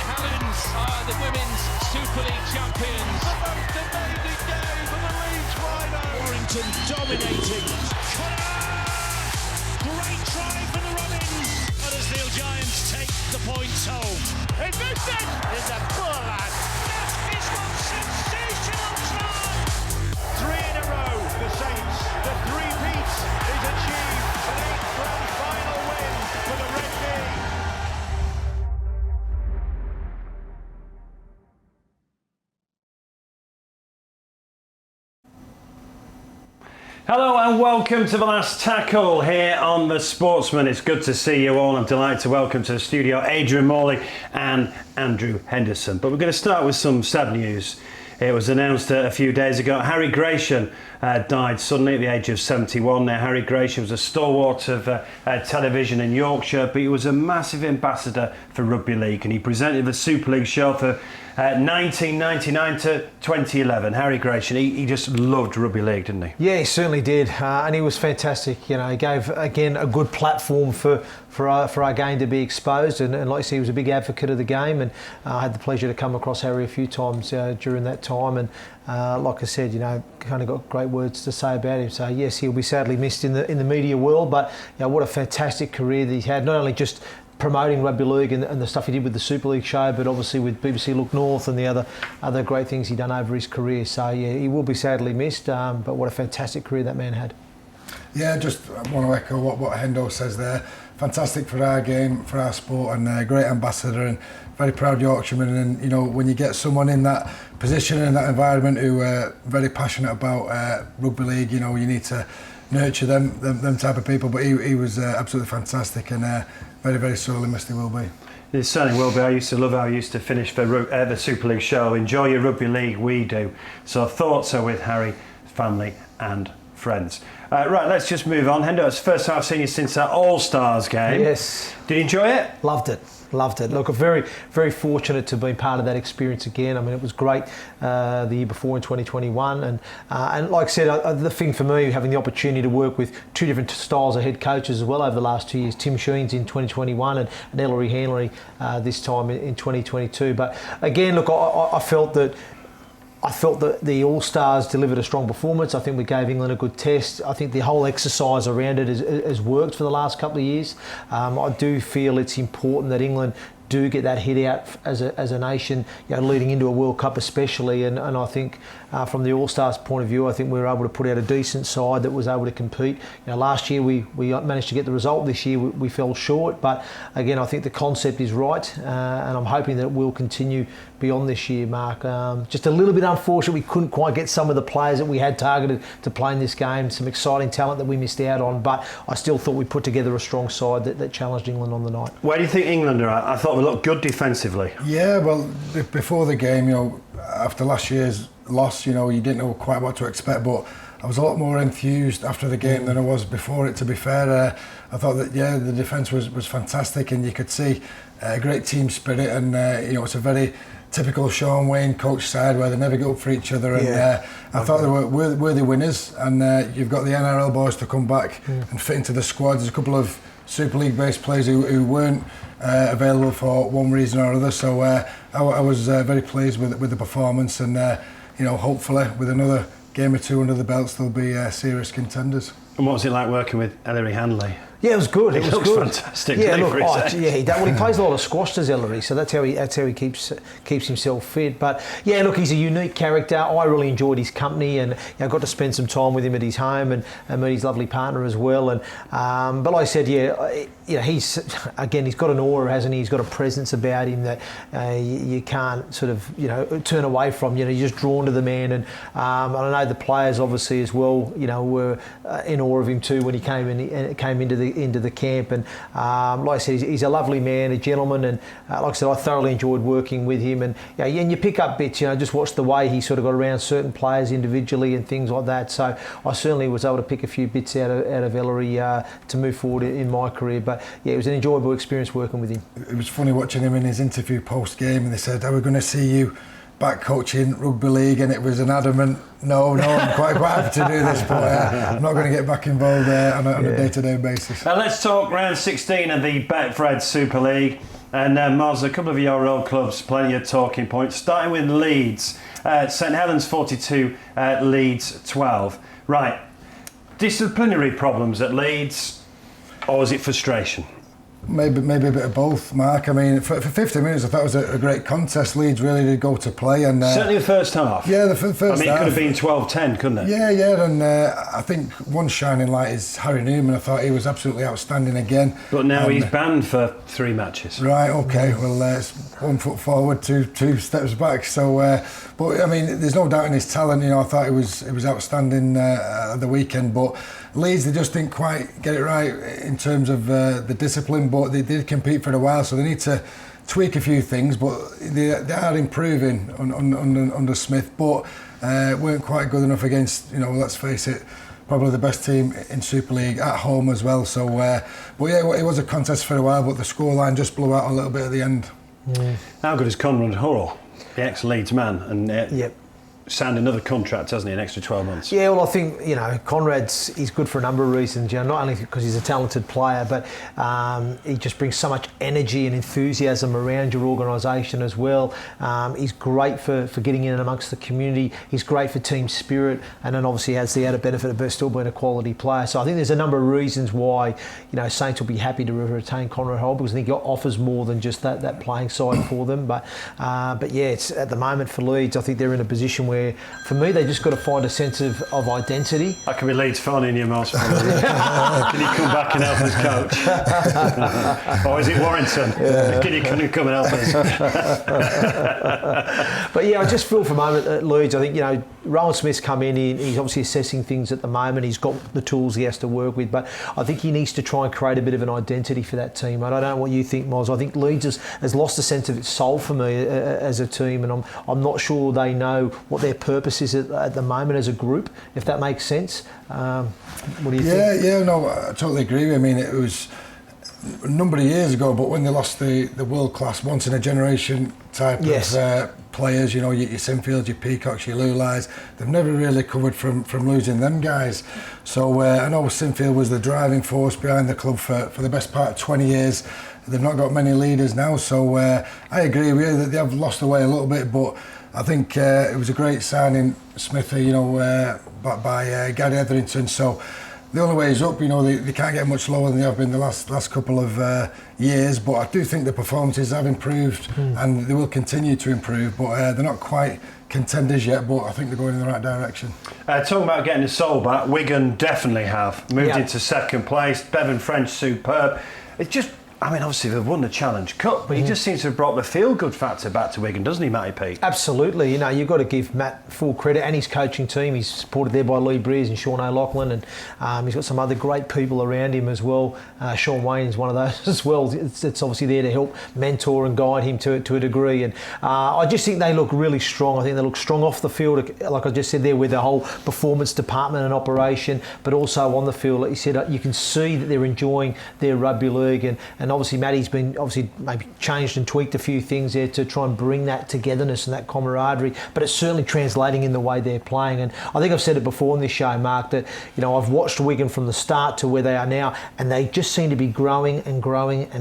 Callens are the Women's Super League champions. The most amazing game for the Leeds Rhinos. Warrington dominating. Great try for the Robins. Huddersfield Giants take the points home. Henderson is a poor lad. That is one sensational try. 3 in a row. The Saints, the three-peat is achieved. An 8th grand final win for the Red Bee. Hello and welcome to The Last Tackle here on The Sportsman. It's good to see you all. I'm delighted to welcome to the studio Adrian, Morley and Andrew Henderson. But we're going to start with some sad news. It was announced a few days ago. Harry Gration died suddenly at the age of 71. Now, Harry Gration was a stalwart of television in Yorkshire, but he was a massive ambassador for Rugby League, and he presented the Super League show for 1999 to 2011. Harry Gration, he just loved Rugby League, didn't he? Yeah, he certainly did, and he was fantastic. You know, he gave again a good platform for our game to be exposed, and like I said, he was a big advocate of the game, and I had the pleasure to come across Harry a few times during that time, and like I said, you know, kind of got great words to say about him. So yes, he'll be sadly missed in the media world, but you know, what a fantastic career that he had, not only just promoting Rugby League and the stuff he did with the Super League show, but obviously with BBC Look North and the other great things he'd done over his career. So yeah, he will be sadly missed, but what a fantastic career that man had. Yeah, just want to echo what Hendo says there. Fantastic for our game, for our sport, and a great ambassador and very proud Yorkshireman. And you know, when you get someone in that position and that environment who are very passionate about Rugby League, you know, you need to nurture them type of people. But he was absolutely fantastic, and very, very sorely missed he will be. It certainly will be. I used to love how I used to finish the Super League show. Enjoy your Rugby League, we do. So thoughts are with Harry, family and friends. Right, let's just move on. Hendo, it's the first time I've seen you since that All-Stars game. Yes. Did you enjoy it? Loved it. Look, I'm very, very fortunate to be part of that experience again. I mean, it was great the year before in 2021, and like I said, the thing for me, having the opportunity to work with two different styles of head coaches as well over the last 2 years, Tim Sheens in 2021 and Ellery Hanley this time in 2022. But again, look, I felt that the All-Stars delivered a strong performance. I think we gave England a good test. I think the whole exercise around it has worked for the last couple of years. I do feel it's important that England do get that hit out as a nation, you know, leading into a World Cup especially, and I think from the All-Stars point of view, I think we were able to put out a decent side that was able to compete. You know, last year we managed to get the result. This year we fell short, but again, I think the concept is right, and I'm hoping that it will continue beyond this year, Mark. Just a little bit unfortunate we couldn't quite get some of the players that we had targeted to play in this game, some exciting talent that we missed out on, but I still thought we put together a strong side that challenged England on the night. Where do you think England are at? I thought we looked good defensively. Yeah, well, before the game, you know, after last year's loss, you know, you didn't know quite what to expect, but I was a lot more enthused after the game than I was before it, to be fair. I thought that, yeah, the defence was fantastic, and you could see a great team spirit, and you know, it's a very typical Sean Wayne coach side where they never get up for each other, and I thought they were worthy winners, and you've got the NRL boys to come back and fit into the squad. There's a couple of Super League based players who weren't available for one reason or other, so I was very pleased with the performance, and you know, hopefully with another game or two under the belts they'll be serious contenders. And what was it like working with Ellery Hanley? Yeah, it was good. It looks good. Fantastic. Yeah, look, he plays a lot of squash, does Ellery, so that's how he keeps himself fit. But yeah, look, he's a unique character. I really enjoyed his company, and you know, got to spend some time with him at his home and meet his lovely partner as well. And but like I said, you know, he's got an aura, hasn't he? He's got a presence about him that you can't sort of, you know, turn away from. You know, you're just drawn to the man, and I know the players obviously as well, you know, were in awe of him too when he came into the camp, and like I said, he's a lovely man, a gentleman, and like I said, I thoroughly enjoyed working with him, and and you pick up bits, you know, just watch the way he sort of got around certain players individually and things like that. So I certainly was able to pick a few bits out of Ellery to move forward in my career. But yeah, it was an enjoyable experience working with him. It was funny watching him in his interview post game, and they said, "Are we going to see you back coaching Rugby League?" And it was an adamant no, I'm quite happy to do this, but I'm not going to get back involved on a day-to-day basis. Now let's talk round 16 of the Betfred Super League. And Moz, a couple of your old clubs, plenty of talking points. Starting with Leeds, St Helens 42, Leeds 12. Right, disciplinary problems at Leeds, or is it frustration? Maybe a bit of both, Mark. I mean, for 50 minutes, I thought it was a great contest. Leeds really did go to play, and certainly the first half. Yeah, the first half. I mean, it could have been 12-10, couldn't it? Yeah, and I think one shining light is Harry Newman. I thought he was absolutely outstanding again. But now he's banned for 3 matches. Right. Okay. Well, it's 1 foot forward, two steps back. So, but I mean, there's no doubt in his talent. You know, I thought it was outstanding at the weekend, but Leeds, they just didn't quite get it right in terms of the discipline, but they did compete for a while, so they need to tweak a few things, but they are improving under Smith, but weren't quite good enough against, you know, let's face it, probably the best team in Super League at home as well. So, but yeah, it was a contest for a while, but the scoreline just blew out a little bit at the end. How good is Conrad Hurrell, the ex-Leeds man, and Yep. signed another contract, hasn't he, an extra 12 months? Yeah, well, I think, you know, he's good for a number of reasons, you know, not only because he's a talented player, but he just brings so much energy and enthusiasm around your organisation as well. He's great for getting in amongst the community. He's great for team spirit, and then obviously has the added benefit of still being a quality player. So I think there's a number of reasons why, you know, Saints will be happy to retain Conrad Hurrell, because I think he offers more than just that playing side for them. But yeah, it's at the moment for Leeds, I think they're in a position where, for me, they just got to find a sense of identity. That can be Leeds phoning you, Moz. Can you come back and help us, coach? Or is it Warrington? Yeah. Can you come and help us? But yeah, I just feel for a moment at Leeds, I think, you know, Rowan Smith's come in, he's obviously assessing things at the moment, he's got the tools he has to work with, but I think he needs to try and create a bit of an identity for that team. I don't know what you think, Moz. I think Leeds has lost a sense of its soul for me as a team, and I'm not sure they know what their purpose is at the moment as a group, if that makes sense. What do you think? Yeah, no, I totally agree with you. I mean, it was a number of years ago, but when they lost the world-class, once-in-a-generation type of players, you know, your Sinfields, your Peacocks, your Lulais, they've never really recovered from losing them guys. So I know Sinfield was the driving force behind the club for the best part of 20 years. They've not got many leaders now, so I agree with you that they have lost the way a little bit, but I think it was a great signing, Smithy, you know, by Gary Etherington. So the only way is up, you know, they can't get much lower than they have been the last couple of years. But I do think the performances have improved and they will continue to improve. But they're not quite contenders yet, but I think they're going in the right direction. Talking about getting the soul back, Wigan definitely have moved into second place. Bevan French superb. It's just, I mean, obviously they've won the Challenge Cup, but he just seems to have brought the feel-good factor back to Wigan, doesn't he, Matty Pete? Absolutely. You know, you've got to give Matt full credit, and his coaching team. He's supported there by Lee Breers and Sean O'Loughlin, and he's got some other great people around him as well. Sean Wayne's one of those as well. It's obviously there to help mentor and guide him to a degree. And I just think they look really strong. I think they look strong off the field, like I just said there, with the whole performance department and operation, but also on the field. Like you said, you can see that they're enjoying their rugby league, and obviously Matty's been maybe changed and tweaked a few things there to try and bring that togetherness and that camaraderie, but it's certainly translating in the way they're playing. And I think I've said it before on this show, Mark, that, you know, I've watched Wigan from the start to where they are now, and they just seem to be growing and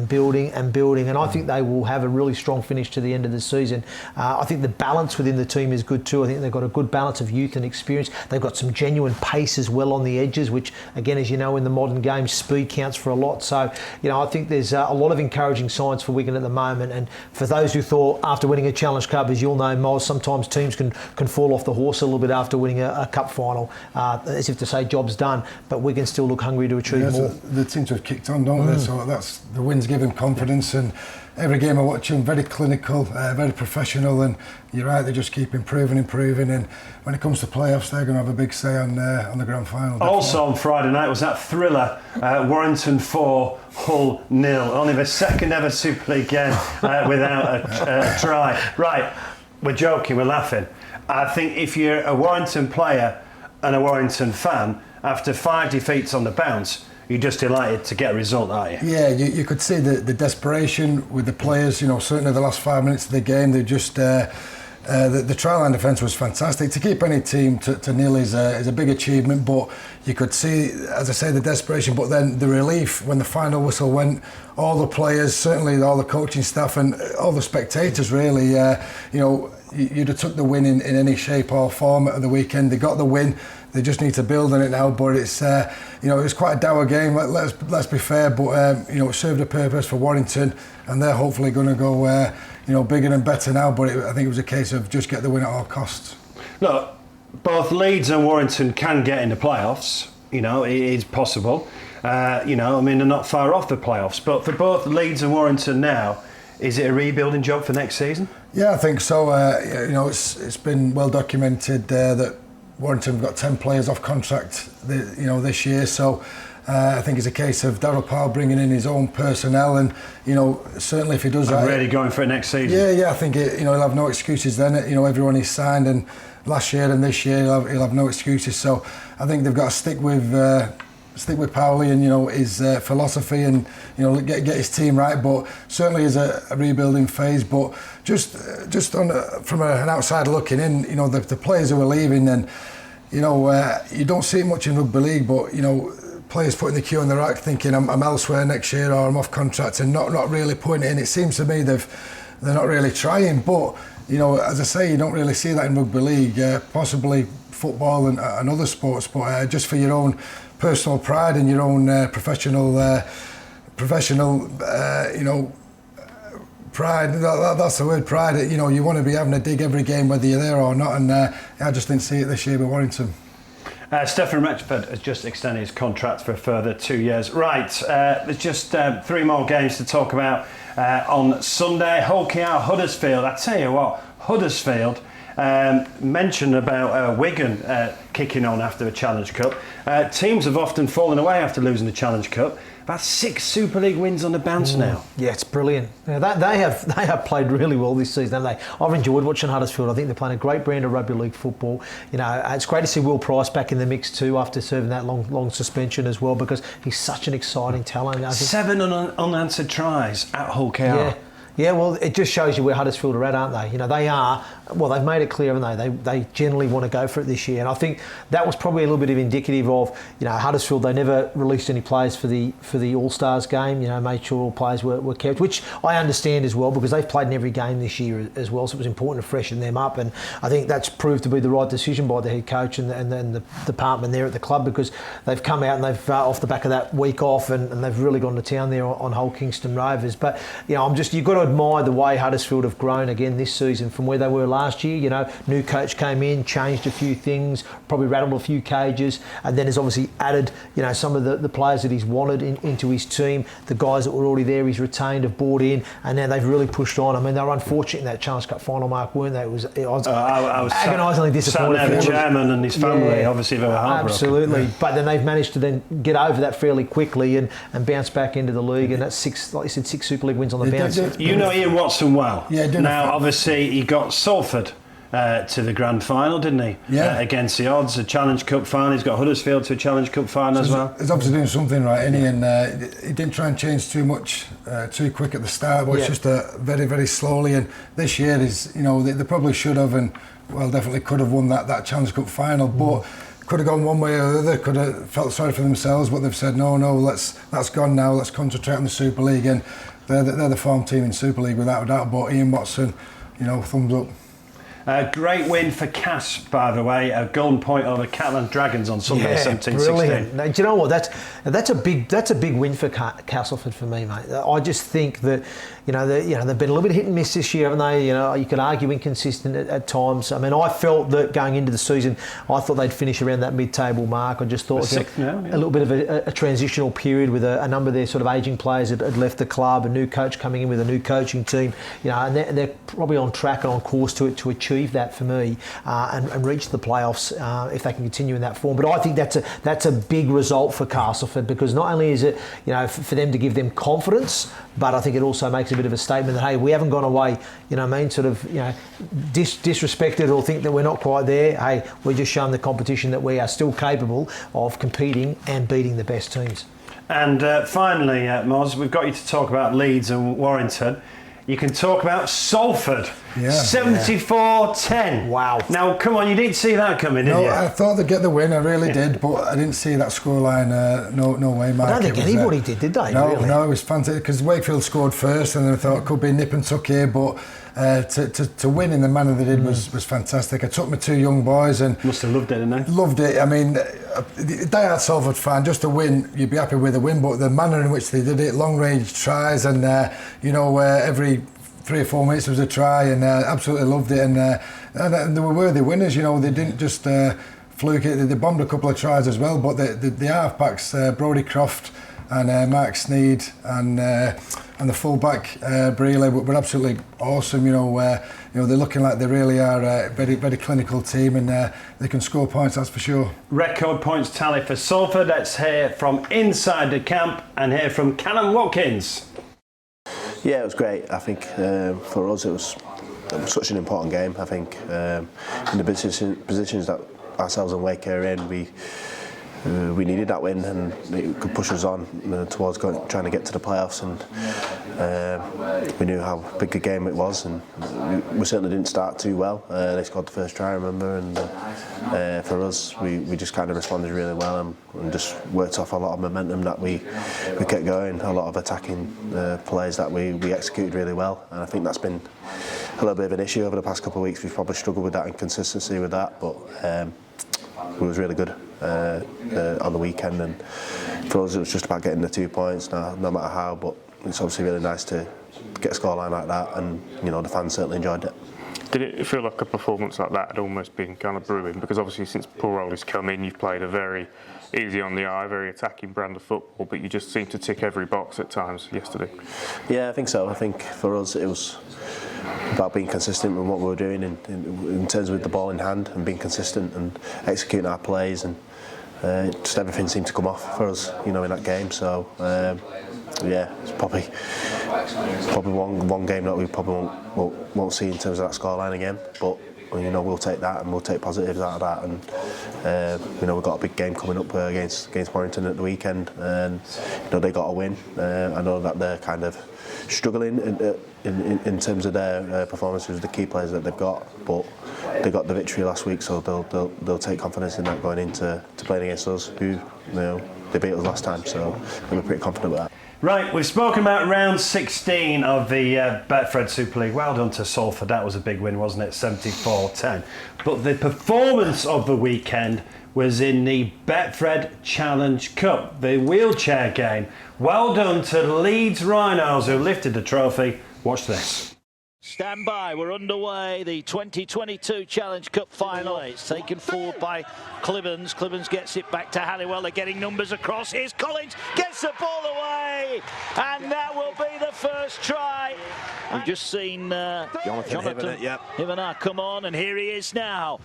building, and I think they will have a really strong finish to the end of the season. I think the balance within the team is good too. I think they've got a good balance of youth and experience. They've got some genuine pace as well on the edges, which, again, as you know, in the modern game, speed counts for a lot. So, you know, I think there's a lot of encouraging signs for Wigan at the moment. And for those who thought after winning a Challenge Cup, as you'll know, Moz, sometimes teams can fall off the horse a little bit after winning a cup final, as if to say job's done. But Wigan still look hungry to achieve more. They seem to have kicked on, don't they? So that's the wins give them confidence, and every game I watch them, very clinical, very professional, and you're right, they just keep improving, and when it comes to playoffs, they're going to have a big say on the grand final. Definitely. Also on Friday night was that thriller, Warrington 4, Hull 0, only the second ever Super League game without a try. Right, we're joking, we're laughing. I think if you're a Warrington player and a Warrington fan, after 5 defeats on the bounce, you're just delighted to get a result, aren't you? Yeah, you could see the desperation with the players. You know, certainly the last 5 minutes of the game, they just The try line defence was fantastic. To keep any team to nil is a big achievement, but you could see, as I say, the desperation, but then the relief when the final whistle went. All the players, certainly all the coaching staff and all the spectators really, you'd have took the win in any shape or form at the weekend. They got the win. They just need to build on it now, but it's it was quite a dour game. Let's be fair, but it served a purpose for Warrington, and they're hopefully going to go bigger and better now. But I think it was a case of just get the win at all costs. Look, both Leeds and Warrington can get in the playoffs. It is possible. They're not far off the playoffs. But for both Leeds and Warrington now, is it a rebuilding job for next season? Yeah, I think so. It's been well documented that Warrington have got 10 players off contract, this year. So I think it's a case of Darryl Powell bringing in his own personnel, and certainly if he does that, really going for it next season. Yeah. I think he'll have no excuses then. Everyone he's signed, and last year and this year he'll have no excuses. So I think they've got to stick with Powley and his philosophy, and get his team right. But certainly is a rebuilding phase. But just from an outsider looking in, the players who are leaving, and you don't see it much in rugby league, but players putting the queue on the rack thinking I'm elsewhere next year or I'm off contract, and not really putting it in. It seems to me they're not really trying. But as I say, you don't really see that in rugby league. Possibly football and other sports, but just for your own personal pride and your own professional pride. That's the word, pride. You want to be having a dig every game, whether you're there or not. And I just didn't see it this year with Warrington. Stephen Retchford has just extended his contract for a further 2 years. Right, there's just 3 more games to talk about on Sunday. Hull KR Huddersfield. I tell you what, Huddersfield. Mentioned about Wigan kicking on after the Challenge Cup. Teams have often fallen away after losing the Challenge Cup. About 6 Super League wins on the bounce now. Yeah, it's brilliant. They have played really well this season, haven't they? I've enjoyed watching Huddersfield. I think they're playing a great brand of rugby league football. It's great to see Will Price back in the mix too after serving that long suspension as well, because he's such an exciting talent. 7 unanswered tries at Hull KR. Yeah, well, it just shows you where Huddersfield are at, aren't they? They are. Well, they've made it clear, haven't they? They generally want to go for it this year, and I think that was probably a little bit of indicative of, Huddersfield. They never released any players for the All Stars game. Made sure all players were kept, which I understand as well, because they've played in every game this year as well. So it was important to freshen them up, and I think that's proved to be the right decision by the head coach and the department there at the club, because they've come out and they've off the back of that week off, and they've really gone to town there on Hull Kingston Rovers. But you've got to admire the way Huddersfield have grown again this season from where they were last year. New coach came in, changed a few things, probably rattled a few cages, and then has obviously added some of the players that he's wanted into his team. The guys that were already there he's retained have bought in, and now they've really pushed on. They were unfortunate in that Challenge Cup final, Mark, weren't they? I was agonisingly disappointed. Sat there, the chairman and his family, obviously they were heartbroken. Absolutely, but then they've managed to then get over that fairly quickly and bounce back into the league, and that's 6, like you said, 6 Super League wins on the bounce. Ian Watson well. Yeah, now obviously he got Salford to the grand final, didn't he? Yeah. Against the odds, a Challenge Cup final. He's got Huddersfield to a Challenge Cup final as well. He's obviously doing something right, isn't he? And he didn't try and change too much too quick at the start, but it's just very, very slowly. And this year is, they probably should have, and definitely could have won that Challenge Cup final, but could have gone one way or the other. Could have felt sorry for themselves, but they've said no, that's gone now. Let's concentrate on the Super League, and they're the form team in Super League without a doubt. But Ian Watson, thumbs up. Great win for Cass, by the way. A golden point over Catalan Dragons on Sunday, 17-16. Now, do you know what? That's a big win for Castleford for me, mate. I just think that they've been a little bit hit and miss this year, haven't they? You could argue inconsistent at times. I felt that going into the season, I thought they'd finish around that mid-table mark. I just thought a little bit of a transitional period with a number of their sort of ageing players had left the club, a new coach coming in with a new coaching team, and they're probably on track and on course to achieve that for me and reach the playoffs if they can continue in that form. But I think that's a big result for Castleford, because not only is it for them to give them confidence, but I think it also makes a bit of a statement that, hey, we haven't gone away, disrespected or think that we're not quite there. Hey, we're just showing the competition that we are still capable of competing and beating the best teams. And finally, Moz, we've got you to talk about Leeds and Warrington. you can talk about Salford. Yeah. 74-10. Wow. Now, come on, you didn't see that coming, did No, you? I thought they'd get the win, I really did, but I didn't see that scoreline. No way, Mark. I don't think anybody did they? No, really? no, it was fantastic because Wakefield scored first, and then I thought it could be nip and tuck here, but to win in the manner they did was fantastic. I took my 2 young boys and Must have loved it, didn't they? loved it. I mean, die-hard Salford fan, just to win, you'd be happy with a win, but the manner in which they did it, long-range tries, and every 3 or 4 minutes was a try, and absolutely loved it, and they were worthy winners. They didn't just fluke it. They bombed a couple of tries as well, but the half-backs, Brodie Croft and Mark Sneed and the full-back Brealey were absolutely awesome. They're looking like they really are a very, very clinical team, and they can score points, that's for sure. Record points tally for Salford. Let's hear from inside the camp and hear from Callum Watkins. Yeah, it was great. I think for us it was such an important game. I think in the positions that ourselves and Wake are in, we needed that win, and it could push us on towards trying to get to the playoffs. And we knew how big a game it was, and we certainly didn't start too well. They scored the first try, I remember, and for us, we just kind of responded really well and just worked off a lot of momentum that we kept going, a lot of attacking plays that we executed really well, and I think that's been a little bit of an issue over the past couple of weeks. We've probably struggled with that inconsistency with that, but it was really good on the weekend, and for us it was just about getting the 2 points, no matter how, but it's obviously really nice to get a scoreline like that, and the fans certainly enjoyed it. Did it feel like a performance like that had almost been kind of brewing? Because obviously since Paul Rowley's come in, you've played a very easy on the eye, very attacking brand of football, but you just seem to tick every box at times yesterday. Yeah, I think so. I think for us it was about being consistent with what we were doing in terms of with the ball in hand, and being consistent and executing our plays, and just everything seemed to come off for us, in that game. So yeah, it's probably one game that we probably won't see in terms of that scoreline again, but we'll take that, and we'll take positives out of that, and we've got a big game coming up against Warrington at the weekend, and they got a win. I know that they're kind of struggling in terms of their performances with the key players that they've got, but they got the victory last week, so they'll take confidence in that going into playing against us, who they beat us last time, so they'll be pretty confident with that. Right, we've spoken about round 16 of the Betfred Super League. Well done to Salford, that was a big win, wasn't it? 74-10. But the performance of the weekend was in the Betfred Challenge Cup, the wheelchair game. Well done to Leeds Rhinos, who lifted the trophy. Watch this. Stand by, we're underway, the 2022 Challenge Cup final. It's taken forward by Clibbons. Clibbons gets it back to Halliwell. They're getting numbers across. Here's Collins, gets the ball away, and that will be the first try. We've just seen Jonathan Hivenar come on, and here he is now,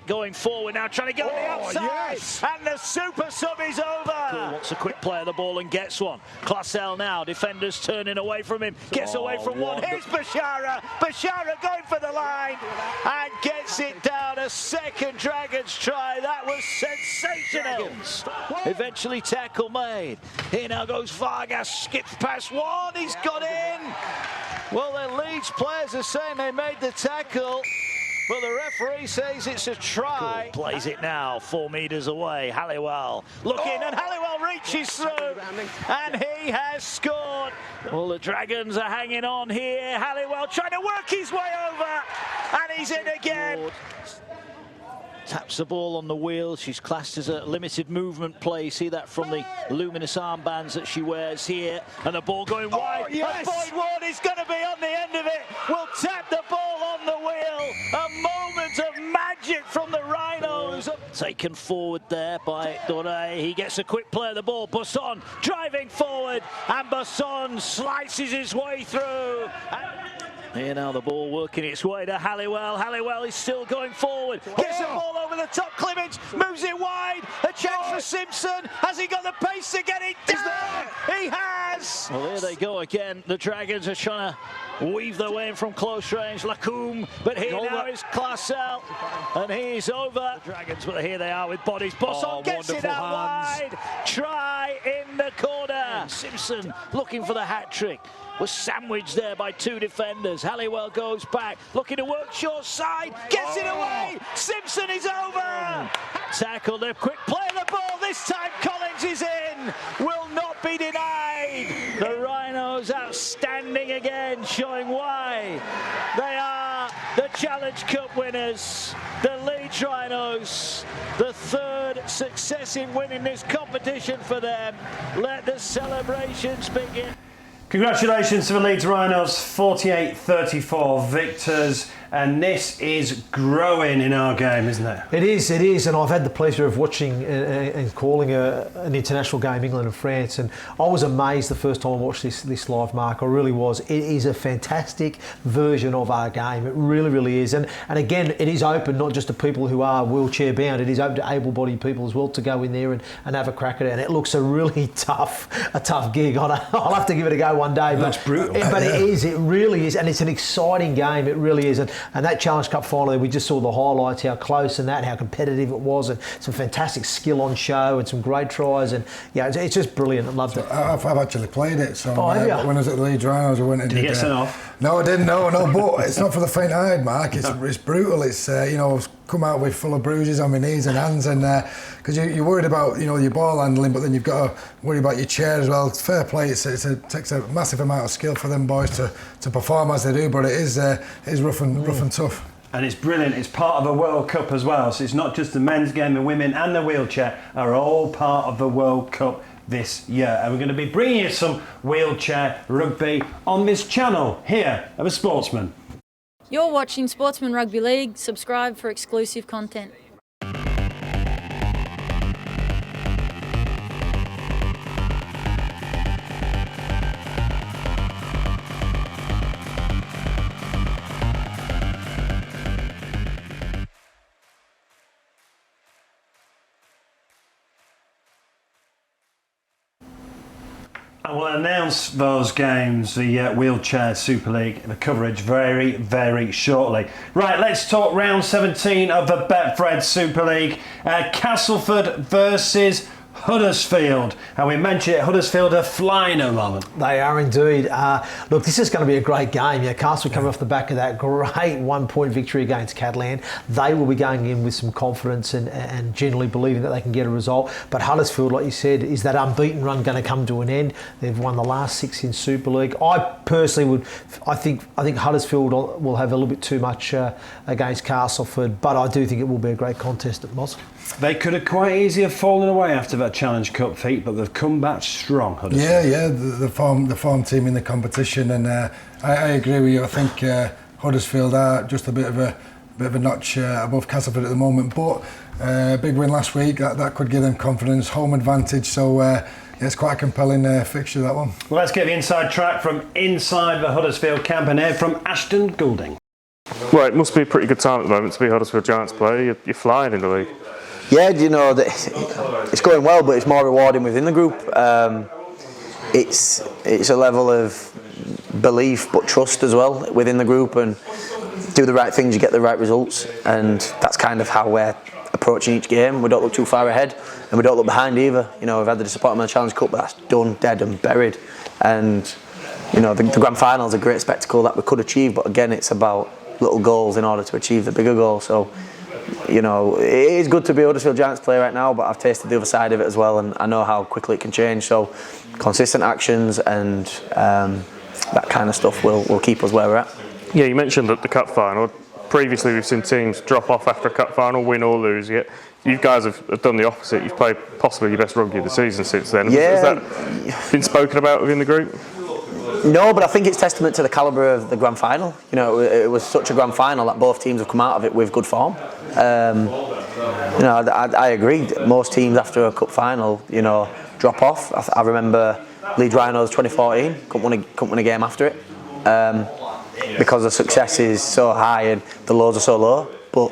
going forward now, trying to get on the outside, and the super sub is over. Cool wants a quick play of the ball and gets one. Classell now, defenders turning away from him, gets away from one. Here's Bashara. Bashara going for the line and gets it down. A second Dragons try. That was sensational. Eventually tackle made. Here now goes Vargas, skips past one. He's got in. Well, the Leeds players are saying they made the tackle, but the referee says it's a try. Cool. Plays it now, 4 metres away. Halliwell looking, and Halliwell reaches through, and he has scored. Well, the Dragons are hanging on here. Halliwell trying to work his way over, and he's in again. Taps the ball on the wheel. She's classed as a limited movement play. See that from the luminous armbands that she wears here. And the ball going wide. And Boyd Ward is going to be on the end of it. Will tap the ball on the wheel. A moment of magic from the Rhinos. Taken forward there by Dore. He gets a quick play of the ball. Busson driving forward. And Busson slices his way through. Here now the ball working its way to Halliwell. Halliwell is still going forward. Gets the ball over the top. Clements moves it wide. A chance for Simpson. Has he got the pace to get it down? He has. Well, here they go again. The Dragons are trying to weave their way in from close range. Lacombe, but here now is Classell, and he's over. The Dragons, but here they are with bodies. Bosson gets it out wide. Try in the corner. Simpson looking for the hat trick. was sandwiched there by two defenders. Halliwell goes back, looking to work short side, gets it away. Simpson is over. Tackled a quick play of the ball. This time Collins is in. Will not be denied. The Rhinos outstanding again, showing why they are the Challenge Cup winners. The Leeds Rhinos, the third successive win in this competition for them. Let the celebrations begin. Congratulations to the Leeds Rhinos, 48-34 victors, and this is growing in our game, isn't it? It is, and I've had the pleasure of watching and calling an international game, England and France, and I was amazed the first time I watched this live, Mark. I really was. It is a fantastic version of our game. It really, really is, and again, it is open not just to people who are wheelchair bound. It is open to able-bodied people as well to go in there and have a crack at it. And it looks a really tough gig. I'll have to give it a go one day. That's brutal. But it is. It really is, and it's an exciting game. It really is, and that Challenge Cup final, we just saw the highlights, how close and how competitive it was, and some fantastic skill on show and some great tries, and yeah, it's just brilliant. I loved it. I've actually played it. So have you? when I was at the Leeds Rhinos, I went and did you get sent off? No, I didn't. No, but it's not for the faint-eyed, Mark. It's brutal. It's I've come out with full of bruises on my knees and hands, and because you're worried about your ball handling, but then you've got to worry about your chair as well. It's fair play. It takes a massive amount of skill for them boys to perform as they do, but it is rough and tough. And it's brilliant. It's part of a World Cup as well. So it's not just the men's game. The women and the wheelchair are all part of the World Cup this year. And we're going to be bringing you some wheelchair rugby on this channel here at The Sportsman. You're watching Sportsman Rugby League. Subscribe for exclusive content. I will announce those games, the Wheelchair Super League, the coverage very, very shortly. Right, let's talk round 17 of the Betfred Super League. Castleford versus Huddersfield, and we mentioned it, Huddersfield are flying at the moment. They are indeed. Look, this is going to be a great game. Yeah, Castle coming off the back of that great 1 point victory against Catalan. They will be going in with some confidence and generally believing that they can get a result. But Huddersfield, like you said, is that unbeaten run going to come to an end? They've won the last 6 in Super League. I personally I think Huddersfield will have a little bit too much against Castleford, but I do think it will be a great contest at Moz. They could have quite easily have fallen away after that Challenge Cup feat, but they've come back strong, Huddersfield. Yeah, the form team in the competition, and I agree with you. I think Huddersfield are just a bit of a notch above Castleford at the moment, but big win last week, that could give them confidence, home advantage, so it's quite a compelling fixture, that one. Well, let's get the inside track from inside the Huddersfield camp and here from Ashton Goulding. Well, it must be a pretty good time at the moment to be a Huddersfield Giants player. You're flying in the league. Yeah, it's going well, but it's more rewarding within the group. It's a level of belief, but trust as well within the group, and do the right things, you get the right results, and that's kind of how we're approaching each game. We don't look too far ahead, and we don't look behind either. We've had the disappointment of the Challenge Cup, but that's done, dead and buried. And the grand final is a great spectacle that we could achieve, but again, it's about little goals in order to achieve the bigger goal. So, it is good to be a Huddersfield Giants player right now, but I've tasted the other side of it as well, and I know how quickly it can change. So, consistent actions and that kind of stuff will keep us where we're at. Yeah, you mentioned that the cup final. Previously, we've seen teams drop off after a cup final, win or lose. Yet you guys have done the opposite. You've played possibly your best rugby of the season since then. Yeah. Has that been spoken about within the group? No, but I think it's testament to the calibre of the grand final. It was such a grand final that both teams have come out of it with good form. I agree. Most teams after a cup final, drop off. I remember Leeds Rhinos 2014 couldn't win a game after it because the success is so high and the lows are so low. But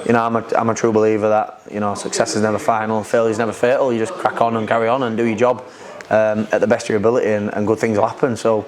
I'm a true believer that success is never final, failure is never fatal. You just crack on and carry on and do your job at the best of your ability, and good things will happen. So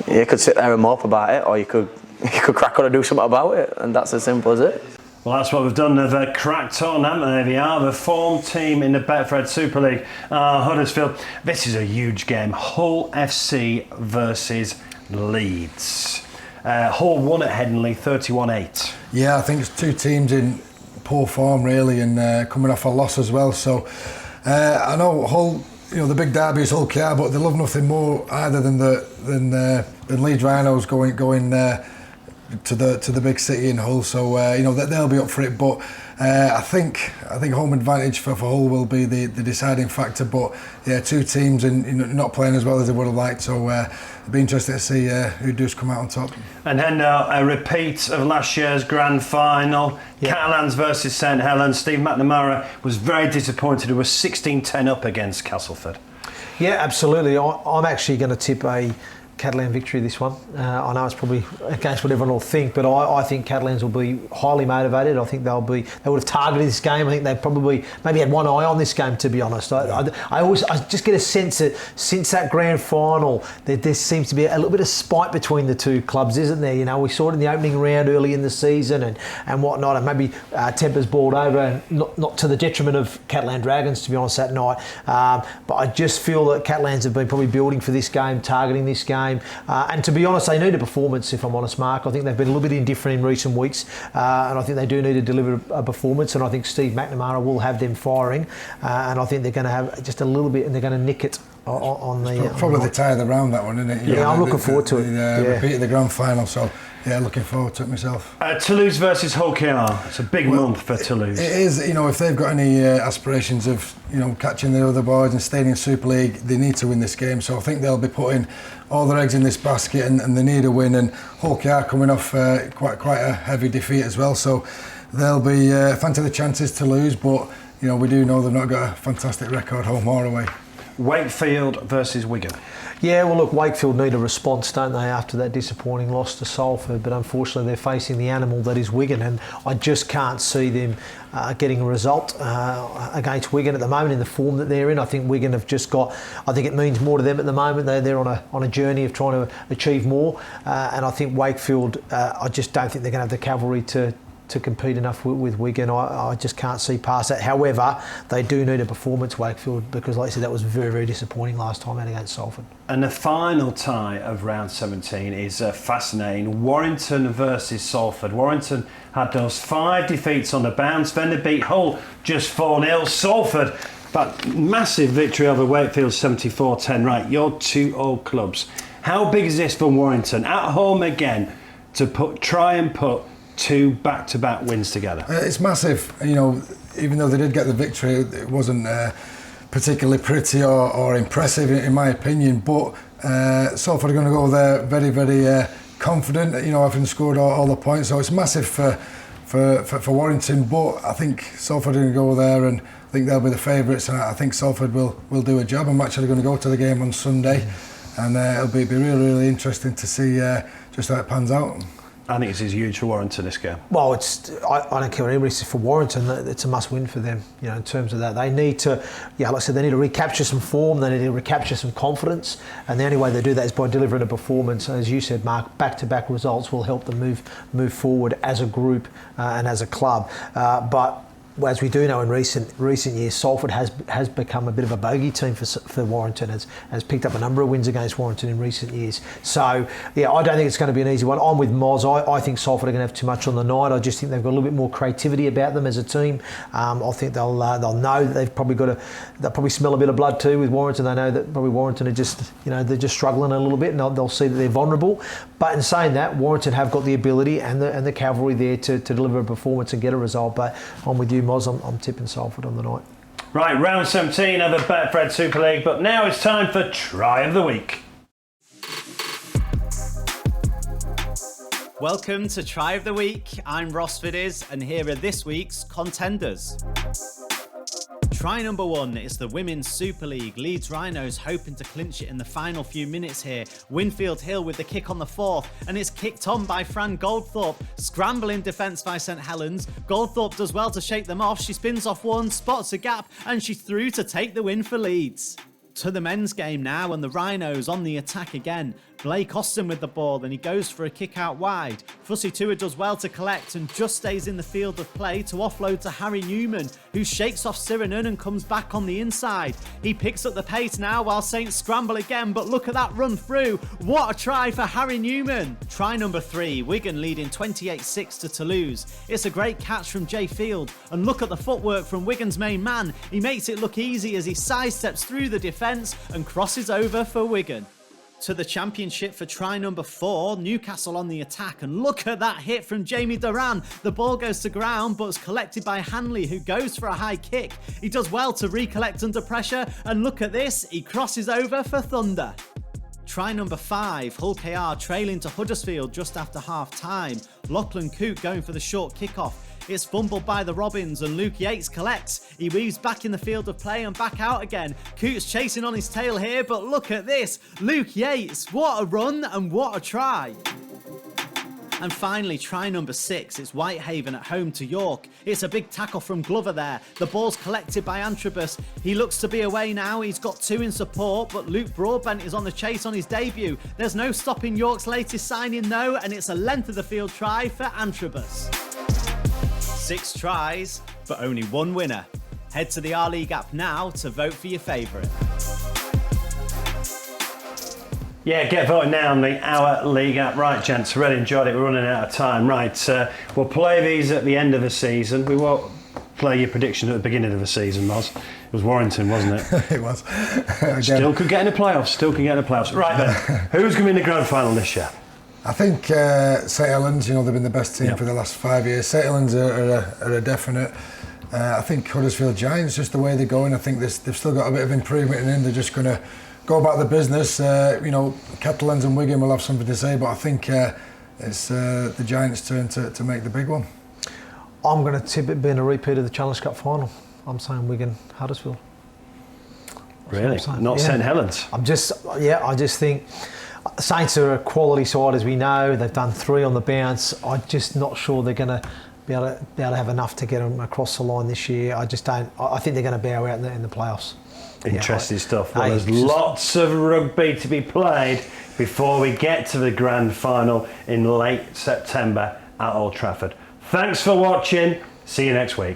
you could sit there and mope about it, or you could crack on and do something about it, and that's as simple as it. Well, that's what we've done. They've cracked on, haven't they? They are the form team in the Betfred Super League. Huddersfield. This is a huge game. Hull FC versus Leeds. Hull won at Headingley 31-8. Yeah, I think it's two teams in poor form really, and coming off a loss as well. So I know Hull, the big derby is Hull KR, but they love nothing more either than Leeds Rhinos going to the big city in Hull. So they'll be up for it. But I think home advantage for Hull will be the deciding factor. But yeah, two teams and not playing as well as they would have liked. So it'll be interesting to see who does come out on top. And Hendo, a repeat of last year's grand final. Yeah. Catalans versus St Helens. Steve McNamara was very disappointed. He was 16-10 up against Castleford. Yeah, absolutely. I'm actually going to tip a Catalan victory this one. I know it's probably against what everyone will think, but I think Catalans will be highly motivated. I think they would have targeted this game. I think they probably maybe had one eye on this game, to be honest. I just get a sense that since that grand final there seems to be a little bit of spite between the two clubs, isn't there? We saw it in the opening round early in the season and whatnot, and maybe tempers boiled over, and not to the detriment of Catalan Dragons, to be honest, that night. But I just feel that Catalans have been probably building for this game, targeting this game. And to be honest, they need a performance, if I'm honest, Mark. I think they've been a little bit indifferent in recent weeks, and I think they do need to deliver a performance, and I think Steve McNamara will have them firing, and I think they're going to have just a little bit, and they're going to nick it on the... Probably the tie of the round, that one, isn't it? Yeah, I'm looking forward to it. Repeated the grand final, so... Yeah, looking forward to it myself. Toulouse versus Hull KR. It's a big month for Toulouse. It is. If they've got any aspirations of catching the other boys and staying in Super League, they need to win this game. So I think they'll be putting all their eggs in this basket, and they need a win. And Hull KR coming off quite a heavy defeat as well. So they'll be fancy the chances to lose, but we do know they've not got a fantastic record home or away. Wakefield versus Wigan. Yeah, well, look, Wakefield need a response, don't they, after that disappointing loss to Salford, but unfortunately they're facing the animal that is Wigan, and I just can't see them getting a result against Wigan at the moment in the form that they're in. I think Wigan have just got, I think it means more to them at the moment. They're on a journey of trying to achieve more, and I think Wakefield, I just don't think they're going to have the cavalry to compete enough with Wigan. I just can't see past that. However, they do need a performance, Wakefield, because like I said, that was very, very disappointing last time out against Salford. And the final tie of round 17 is fascinating. Warrington versus Salford. Warrington had those 5 defeats on the bounce, then they beat Hull just 4-0. Salford, but massive victory over Wakefield 74-10. Right, your two old clubs. How big is this for Warrington at home again to try and put 2 back-to-back wins together? It's massive. Even though they did get the victory, it wasn't particularly pretty or impressive in my opinion. But Salford are going to go there very, very confident. Having scored all the points, so it's massive for Warrington. But I think Salford are going to go there, and I think they'll be the favourites. And I think Salford will do a job. I'm actually going to go to the game on Sunday, and it'll be really, really interesting to see just how it pans out. I think this is huge for Warrington, this game. Well, I don't care what anybody says, for Warrington, it's a must-win for them, in terms of that. They need to, like I said, they need to recapture some form, they need to recapture some confidence, and the only way they do that is by delivering a performance. As you said, Mark, back-to-back results will help them move forward as a group and as a club. But as we do know in recent years, Salford has become a bit of a bogey team for Warrington, has picked up a number of wins against Warrington in recent years. So, yeah, I don't think it's going to be an easy one. I'm with Moz. I think Salford are going to have too much on the night. I just think they've got a little bit more creativity about them as a team. I think they'll know that they'll probably smell a bit of blood too with Warrington. They know that probably Warrington are just, they're just struggling a little bit, and they'll see that they're vulnerable. But in saying that, Warrington have got the ability and the cavalry there to deliver a performance and get a result. But I'm with you, Moz. I'm tipping Salford on the night. Right, round 17 of the Betfred Super League, but now it's time for Try of the Week. Welcome to Try of the Week. I'm Ross Fiddies, and here are this week's contenders. Try number 1 is the Women's Super League. Leeds Rhinos hoping to clinch it in the final few minutes here. Winfield Hill with the kick on the 4th, and it's kicked on by Fran Goldthorpe. Scrambling defence by St Helens. Goldthorpe does well to shake them off. She spins off one, spots a gap, and she's through to take the win for Leeds. To the men's game now, and the Rhinos on the attack again. Blake Austin with the ball, and he goes for a kick out wide. Fussy Tua does well to collect and just stays in the field of play to offload to Harry Newman, who shakes off Siranen and comes back on the inside. He picks up the pace now while Saints scramble again, but look at that run through. What a try for Harry Newman. Try number 3, Wigan leading 28-6 to Toulouse. It's a great catch from Jay Field, and look at the footwork from Wigan's main man. He makes it look easy as he sidesteps through the defence and crosses over for Wigan. To the Championship for try number 4, Newcastle on the attack, and look at that hit from Jamie Duran. The ball goes to ground but is collected by Hanley, who goes for a high kick. He does well to recollect under pressure, and look at this, he crosses over for Thunder. Try number 5, Hull KR trailing to Huddersfield just after half time. Lachlan Coote going for the short kickoff. It's fumbled by the Robins and Luke Yates collects. He weaves back in the field of play and back out again. Coote's chasing on his tail here, but look at this. Luke Yates, what a run and what a try. And finally, try number 6, it's Whitehaven at home to York. It's a big tackle from Glover there. The ball's collected by Antrobus. He looks to be away now. He's got 2 in support, but Luke Broadbent is on the chase on his debut. There's no stopping York's latest signing though, and it's a length of the field try for Antrobus. 6 tries, but only 1 winner. Head to the R-League app now to vote for your favourite. Yeah, get voting now on the Our League app. Right, gents, really enjoyed it. We're running out of time. Right, we'll play these at the end of the season. We won't play your prediction at the beginning of the season, Moz. It was Warrington, wasn't it? It was. Still could get in the playoffs. Right then, who's going to be in the grand final this year? I think St Helens, they've been the best team for the last 5 years. St Helens are a definite. I think Huddersfield Giants, just the way they're going, I think they've still got a bit of improvement in them. They're just going to go about the business. Catalans and Wigan will have something to say, but I think it's the Giants' turn to make the big one. I'm going to tip it being a repeat of the Challenge Cup final. I'm saying Wigan, Huddersfield. Really? Not St Helens? I just think Saints are a quality side, as we know. They've done 3 on the bounce. I'm just not sure they're going to be able to have enough to get them across the line this year. I just don't. I think they're going to bow out in the playoffs. Interesting stuff. Well, there's lots of rugby to be played before we get to the grand final in late September at Old Trafford. Thanks for watching. See you next week.